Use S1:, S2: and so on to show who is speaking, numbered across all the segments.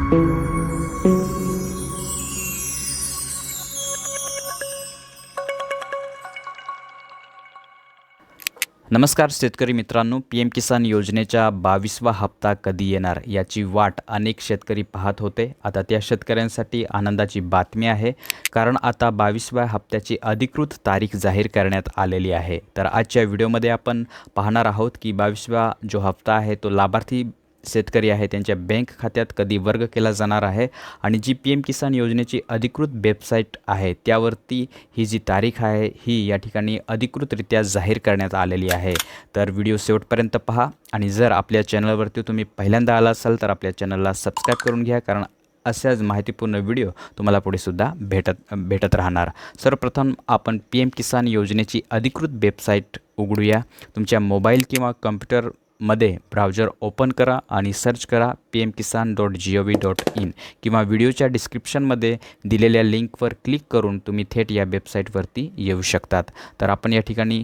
S1: नमस्कार शेतकरी मित्रांनो, PM किसान योजनेचा 22वा हप्ता कधी येणार याची वाट अनेक शेतकरी पाहत होते. आता त्या शेतकऱ्यांसाठी आनंदाची बातमी आहे, कारण आता 22व्या हप्त्याची अधिकृत तारीख जाहीर करण्यात आलेली आहे. तर आजच्या व्हिडिओमध्ये आपण पाहणार आहोत की 22वा जो हप्ता आहे तो लाभार्थी शेतकरी आहे त्यांच्या बँक खात्यात कधी वर्ग केला जाणार आहे आणि जी PM किसान योजनेची अधिकृत वेबसाईट आहे त्यावरती ही जी तारीख आहे ही या ठिकाणी अधिकृतरित्या जाहीर करण्यात आलेली आहे. तर व्हिडिओ शेवटपर्यंत पहा आणि जर आपल्या चॅनलवरती तुम्ही पहिल्यांदा आला असाल तर आपल्या चॅनलला सबस्क्राईब करून घ्या, कारण अशाच माहितीपूर्ण व्हिडिओ तुम्हाला पुढे सुद्धा भेटत राहणार. सर्वप्रथम आपण PM किसान योजनेची अधिकृत वेबसाईट उघडूया. तुमच्या मोबाईल किंवा कम्प्युटरमध्ये ब्राउझर ओपन करा आणि सर्च करा pmkisan.gov.in किंवा व्हिडिओच्या डिस्क्रिप्शनमध्ये दिलेल्या लिंकवर क्लिक करून तुम्ही थेट या वेबसाईटवरती येऊ शकतात. तर आपण या ठिकाणी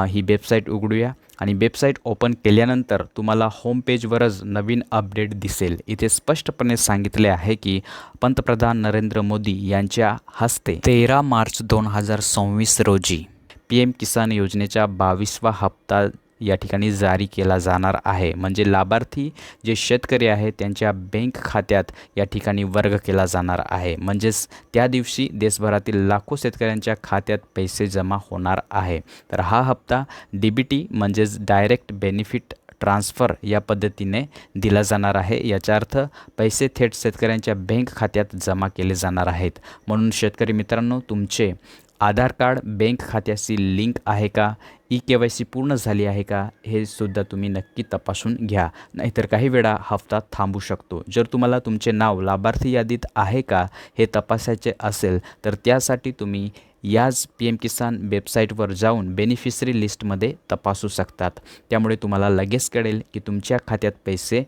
S1: ही वेबसाईट उघडूया आणि वेबसाईट ओपन केल्यानंतर तुम्हाला होम पेजवरच नवीन अपडेट दिसेल. इथे स्पष्टपणे सांगितले आहे की पंतप्रधान नरेंद्र मोदी यांच्या हस्ते 13 मार्च 2026 रोजी PM किसान योजनेचा 22वा हप्ता या ठिकाणी जारी केला जाणार आहे. म्हणजे लाभार्थी जे शेतकरी आहेत त्यांच्या बँक खात्यात या ठिकाणी वर्ग केला जाणार आहे. म्हणजेच त्या दिवशी देशभरातील लाखो शेतकऱ्यांच्या खात्यात पैसे जमा होणार आहे. तर हा हप्ता DBT म्हणजेच डायरेक्ट बेनिफिट ट्रान्सफर या पद्धतीने दिला जाणार आहे. याचा अर्थ पैसे थेट शेतकऱ्यांच्या बँक खात्यात जमा केले जाणार आहेत. म्हणून शेतकरी मित्रांनो, तुमचे आधार कार्ड बँक खात्याशी लिंक आहे का, KYC पूर्ण झाली आहे का, हे सुद्धा तुम्ही नक्की तपासून घ्या. नाहीतर काही वेळा हप्ता थांबू शकतो. जर तुम्हाला तुमचे नाव लाभार्थी यादीत आहे का हे तपासायचे असेल तर त्यासाठी तुम्ही याच PM किसान वेबसाईटवर जाऊन बेनिफिशरी लिस्टमध्ये तपासू शकतात. त्यामुळे तुम्हाला लगेच कळेल की तुमच्या खात्यात पैसे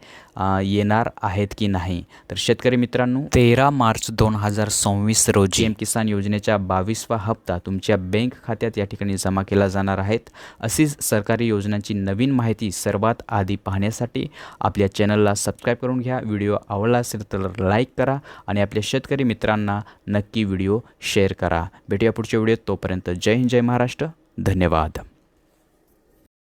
S1: येणार आहेत की नाही. तर शेतकरी मित्रांनो, 13 मार्च 2026 रोजी PM किसान योजनेचा 22वा हप्ता तुमच्या बँक खात्यात या ठिकाणी जमा केला जाणार आहेत. अशीच सरकारी योजनांची नवीन माहिती सर्वात आधी पाहण्यासाठी आपल्या चॅनलला सबस्क्राईब करून घ्या. व्हिडिओ आवडला असेल तर लाईक करा आणि आपल्या शेतकरी मित्रांना नक्की व्हिडिओ शेअर करा. भेटूया पुढच्या व्हिडिओत. तोपर्यंत जय हिंद, जय महाराष्ट्र. धन्यवाद.